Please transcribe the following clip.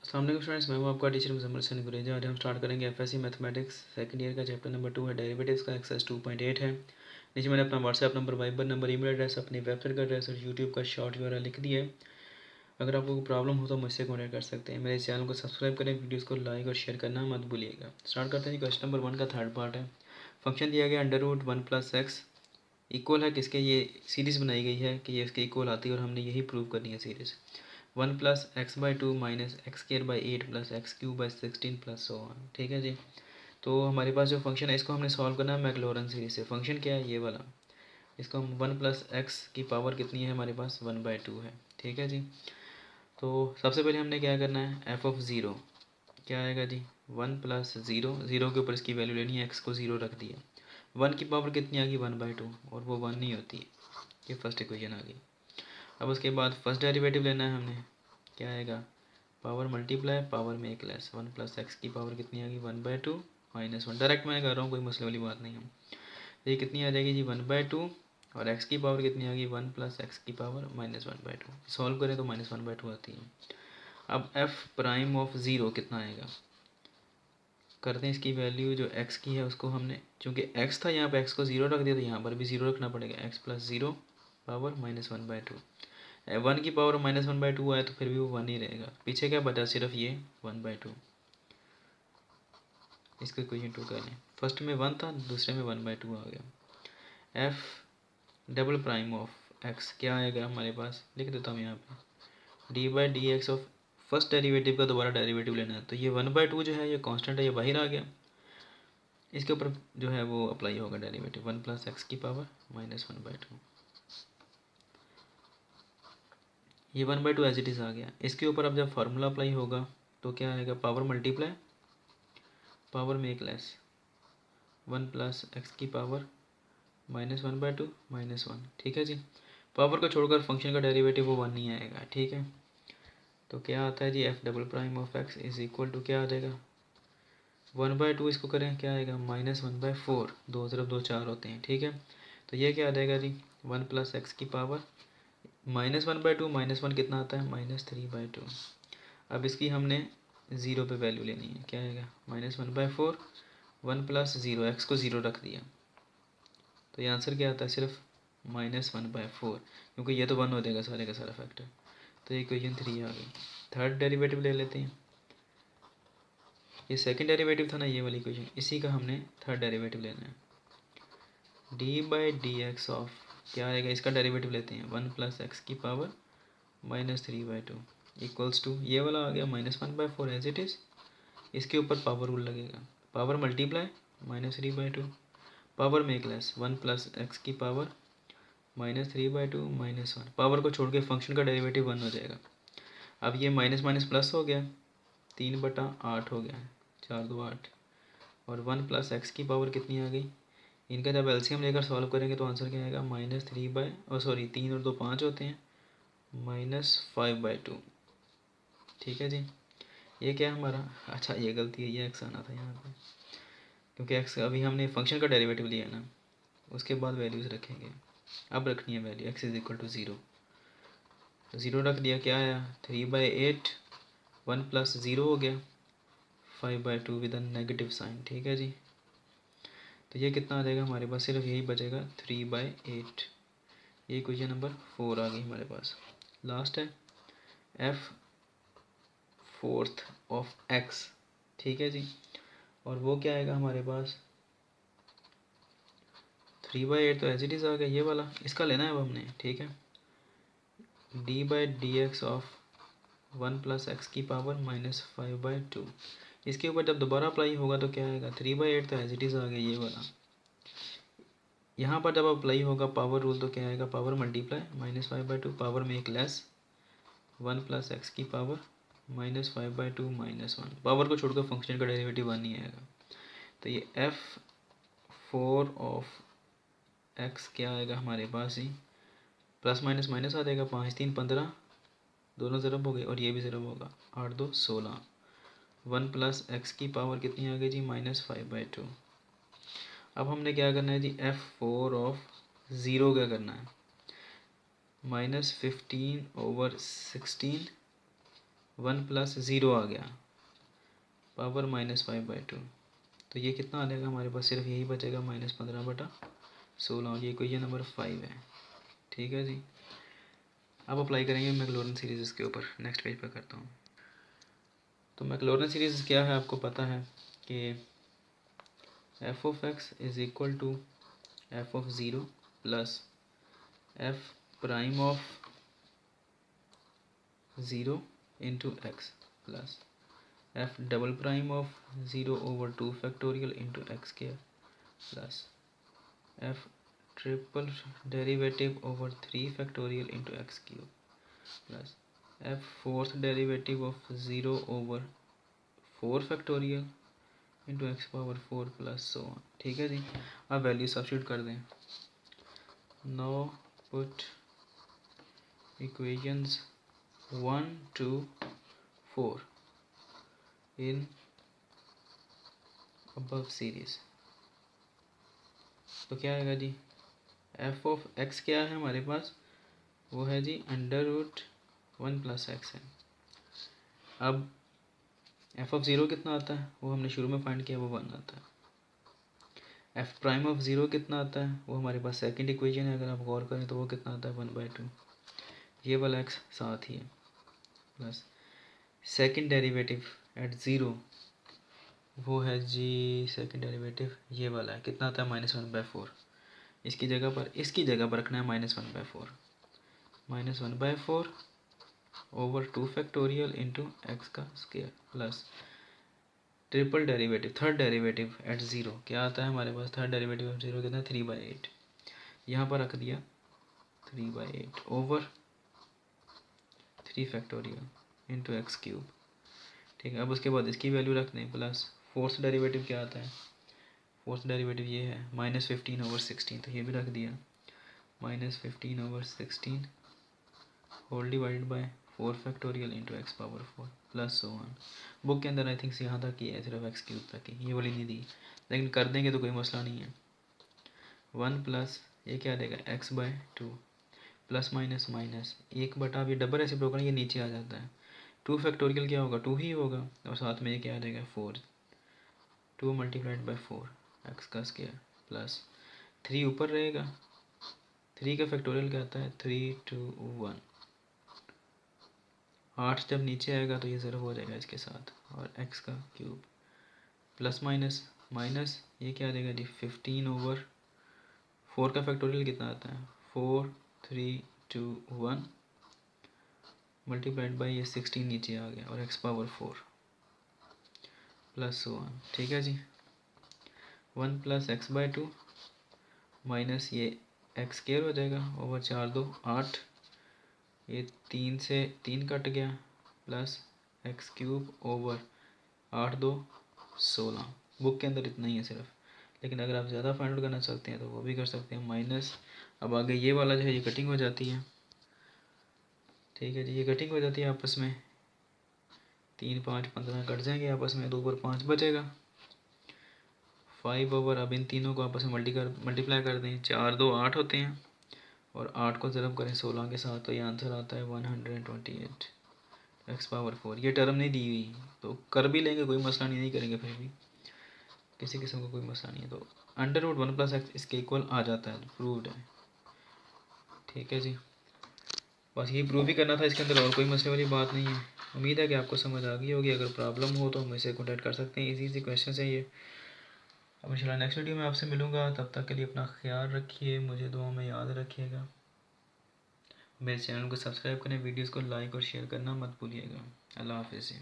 अस्सलाम वालेकुम स्टूडेंट्स, मैं हूं आपका टीचर मुज़म्मिल हसन गुरेजा। आज हम स्टार्ट करेंगे एफएससी मैथमेटिक्स सेकंड ईयर का चैप्टर नंबर 2 है, डेरिवेटिव्स का एक्सरसाइज 2.8 है। नीचे मैंने अपना WhatsApp number, Viber number, email address, अपनी वेबसाइट का एड्रेस और यूट्यूब का शॉर्ट यूआरएल लिख दिया है। अगर आपको कोई प्रॉब्लम हो तो मुझसे कॉन्टैक्ट कर सकते हैं। मेरे चैनल को सब्सक्राइब करें, वीडियोज़ को लाइक और शेयर करना मत भूलिएगा। स्टार्ट करते हैं। क्वेश्चन नंबर 1 का थर्ड पार्ट है। फंक्शन दिया गया √1 + x इक्वल है किसके, ये सीरीज़ बनाई गई है कि ये इसके इक्वल आती है और हमने यही प्रूव करनी है series. 1 + x/2 - x² / 8 + x³ / 16 + so on। ठीक है जी। तो हमारे पास जो फंक्शन है इसको हमने सॉल्व करना है मैक्लॉरेन सीरीज से। फंक्शन क्या है, ये वाला। इसको हम 1 + x की पावर कितनी है हमारे पास, 1/2 है। ठीक है जी। तो सबसे पहले हमने क्या करना है, f(0) क्या आएगा जी, 1 + 0, 0 के ऊपर इसकी वैल्यू लेनी है, x को 0 रख दिया। 1 की पावर कितनी आ गई, 1/2, और वो 1 नहीं होती है। ये फर्स्ट इक्वेशन आ गई। अब उसके बाद फर्स्ट डेरिवेटिव लेना है हमने, क्या आएगा, पावर मल्टीप्लाई पावर में एक लेस, 1 + x की पावर कितनी आ गई, 1/2 - 1। डायरेक्ट मैं कर रहा हूँ, कोई मसले वाली बात नहीं है। ये कितनी आ जाएगी जी, 1/2, और x की पावर कितनी आ गई, 1 + x की पावर -1/2। सॉल्व करें तो -1/2 आती है। अब f'(0) कितना आएगा, करते हैं इसकी वैल्यू जो x की है उसको हमने, चूँकि x था यहाँ पे, x को 0 रख दिया तो यहाँ पर भी 0 रखना पड़ेगा। x + 0 power -1/2। 1 की पावर -1/2 आए तो फिर भी वो 1 ही रहेगा। पीछे क्या बचा, सिर्फ ये 1/2। इसका इक्वेशन 2 कर लें। फर्स्ट में 1 था, दूसरे में 1/2 आ गया। f'(x) क्या आएगा हमारे पास, लिख देता हूँ यहाँ पे, d/dx ऑफ फर्स्ट डेरिवेटिव का दोबारा डेरिवेटिव लेना है। तो ये 1/2 जो है ये कांस्टेंट है, ये बाहर आ गया। इसके ऊपर जो है वो अप्लाई होगा डेरिवेटिव, 1 + x की पावर -1/2। ये 1/2 एज इट इज़ आ गया। इसके ऊपर अब जब फार्मूला अप्लाई होगा तो क्या आएगा, पावर मल्टीप्लाई पावर में एक लेस, 1 + x की पावर -1/2 -1। ठीक है जी। पावर को छोड़कर फंक्शन का डेरिवेटिव वो 1 नहीं आएगा। ठीक है। तो क्या आता है जी, f'(x) इज इक्वल टू क्या आ जाएगा, 1/2 इसको करें क्या आएगा, -1/4। 2 × 2 4 होते हैं। ठीक है। तो ये क्या आ जाएगा जी, 1 + x की पावर -1/2 -1 कितना आता है, -3/2। अब इसकी हमने 0 पे वैल्यू लेनी है, क्या आएगा, -1/4, 1 + 0, x को 0 रख दिया तो ये आंसर क्या आता है, सिर्फ -1/4, क्योंकि ये तो 1 हो जाएगा सारे का सारा फैक्टर। तो ये इक्वेशन 3 आ गई। थर्ड डेरिवेटिव ले लेते हैं। ये सेकंड डेरिवेटिव था ना, ये वाली इक्वेशन, इसी का हमने थर्ड डेरिवेटिव लेना है। d/dx ऑफ क्या आएगा, इसका डेरिवेटिव लेते हैं, 1 + x की पावर -3/2 इक्वल्स टू ये वाला आ गया, -1/4 एज इट इज़। इसके ऊपर पावर रूल लगेगा, पावर मल्टीप्लाई -3/2, पावर में एक लेस, 1 + x की पावर -3/2 -1। पावर को छोड़ के फंक्शन का डेरिवेटिव 1 हो जाएगा। अब ये माइनस माइनस प्लस हो गया, 3/8 हो गया, 4 2 8, और 1 + x की पावर कितनी आ गई। इनका जब एलसीएम लेकर सॉल्व करेंगे तो आंसर क्या आएगा, -3 और 2 5 होते हैं, -5/2। ठीक है जी। ये क्या है हमारा, अच्छा ये गलती है, ये x आना था यहाँ पे, क्योंकि x अभी हमने फंक्शन का डेरिवेटिव लिया है ना, उसके बाद वैल्यूज़ रखेंगे। अब रखनी है वैल्यू x = 0, तो 0 रख दिया, क्या आया, 3/8, 1 + 0 हो गया, 5/2 विद नेगेटिव साइन। ठीक है जी। तो ये कितना आ जाएगा हमारे पास, सिर्फ यही बचेगा, 3/8। ये इक्वेशन नंबर 4 आ गई हमारे पास। लास्ट है f4 ऑफ x। ठीक है जी। और वो क्या आएगा हमारे पास, 3/8 तो एज इट इज़ आ गया, ये वाला इसका लेना है अब हमने। ठीक है। d/dx ऑफ 1 + x की पावर -5/2। इसके ऊपर जब दोबारा अप्लाई होगा तो क्या आएगा, 3/8 तो एज इट इज़ आ गया, ये वाला। यहाँ पर जब अप्लाई होगा पावर रूल तो क्या आएगा, पावर मल्टीप्लाई -5/2, पावर में एक लेस, 1 + x की पावर -5/2 -1। पावर को छोड़कर फंक्शन का डेरिवेटिव 1 नहीं आएगा। तो ये f4 ऑफ x क्या आएगा हमारे पास ही, प्लस माइनस माइनस आ जाएगा, 5 3 15, दोनों ज़रब हो गए, और ये भी ज़रब होगा, 8 2 16। 1 + x की पावर कितनी आ गई जी, -5/2। अब हमने क्या करना है जी, f4 ऑफ 0 क्या करना है, -15/16 1 प्लस 0 आ गया, पावर -5/2। तो ये कितना आ जाएगा हमारे पास, सिर्फ यही बचेगा -15/16। ये इक्वेशन नंबर 5 है। ठीक है जी। अब अप्लाई करेंगे मैक्लॉरिन सीरीज़ के ऊपर। नेक्स्ट पेज पर करता हूँ। तो मैक्लॉरिन सीरीज़ क्या है, आपको पता है कि f of x is equal to f of zero plus f prime of zero into x plus f double prime of zero over 2 factorial into x square plus f triple derivative over 3 factorial into x cube plus f fourth derivative of 0 over 4 factorial into x power 4 plus so on. ठीक है जी। अब value substitute कर दें। No put equations 1 2 4 in above series. तो क्या आएगा जी, F of x क्या है हमारे पास, वो है जी √1 प्लस एक्स है। अब एफ ऑफ ज़ीरो कितना आता है, वो हमने शुरू में फाइंड किया, वो 1 आता है। एफ प्राइम ऑफ ज़ीरो कितना आता है, वो हमारे पास सेकंड इक्वेशन है, अगर आप गौर करें तो वो कितना आता है 1/2। ये वाला एक्स साथ ही है plus second derivative eight zero, वो है जी सेकंड डेरिवेटिव ये वाला है, कितना आता है -1/4। इसकी जगह पर रखना है -1/4, -1/4 ओवर 2 फैक्टोरियल इंटू एक्स का square plus triple derivative third derivative eight zero, क्या आता है हमारे पास, थर्ड डेरिवेटिव एट ज़ीरो कितना है 3/8, यहाँ पर रख दिया 3/8 over 3 factorial into x cube. ठीक है। अब उसके बाद इसकी वैल्यू रख दें प्लस फोर्थ डेरिवेटिव क्या आता है, फोर्थ डेरिवेटिव ये है -15/16, तो ये भी रख दिया -15/16 whole divided by 4 factorial into x power 4 plus so on. Book के अंदर आई थिंक यहाँ तक ही है, सिर्फ एक्स क्यूब तक ही, ये वाली नहीं दी, लेकिन कर देंगे तो कोई मसला नहीं है। 1 प्लस ये क्या देगा x/2 प्लस माइनस माइनस 1/, अब ये डबल रेसिप्रोकल ये नीचे आ जाता है, 2 फैक्टोरियल क्या होगा 2 ही होगा, और साथ में ये क्या आ जाएगा 4, 2 मल्टीप्लाइड बाई 4 एक्स का स्क्वायर प्लस 3 ऊपर रहेगा, 3 का फैक्टोरियल क्या आता है 3 2 1, 8 जब नीचे आएगा तो ये ज़रूर हो जाएगा इसके साथ, और एक्स का क्यूब प्लस माइनस माइनस ये क्या आ जाएगा जी 15/4 का फैक्टोरियल कितना आता है 4 3 2 1 मल्टीप्लाइड बाई ये 16 नीचे आ गया, और एक्स पावर 4 प्लस 1। ठीक है जी। 1 प्लस x/2 माइनस ये एक्स स्क्वायर हो जाएगा ओवर 4 2 8, ये 3 से 3 कट गया plus x cube over 8 2 16। Book के अंदर इतना ही है सिर्फ, लेकिन अगर आप ज़्यादा फाइंड आउट करना चाहते हैं तो वो भी कर सकते हैं माइनस। अब आगे ये वाला जो है ये कटिंग हो जाती है। ठीक है जी, ये कटिंग हो जाती है आपस में, 3 5 15 कट जाएंगे आपस में, 2 पर 5 बचेगा, 5 ओवर, अब इन तीनों को आपस में मल्टीप्लाई कर दें, 4 2 8 होते हैं, और 8 को ज़रब करें 16 के साथ, तो ये आंसर आता है 128 एक्स पावर 4। ये टर्म नहीं दी हुई तो कर भी लेंगे, कोई मसला नहीं करेंगे, फिर भी किसी किस्म का कोई मसला नहीं है। तो √1 प्लस एक्स इसके इक्वल आ जाता है, प्रूव्ड है। ठीक है जी, बस ये प्रूव ही करना था, इसके अंदर और कोई मसले वाली बात नहीं है। उम्मीद है कि आपको समझ आ गई होगी, अगर प्रॉब्लम हो तो मुझसे कॉन्टैक्ट कर सकते हैं, इजी क्वेश्चन है ये। अब इंशाल्लाह नेक्स्ट वीडियो में आपसे मिलूँगा, तब तक के लिए अपना ख्याल रखिए, मुझे दुआ में याद रखिएगा, मेरे चैनल को सब्सक्राइब करें, वीडियोज़ को लाइक और शेयर करना मत भूलिएगा। अल्लाह हाफिज़।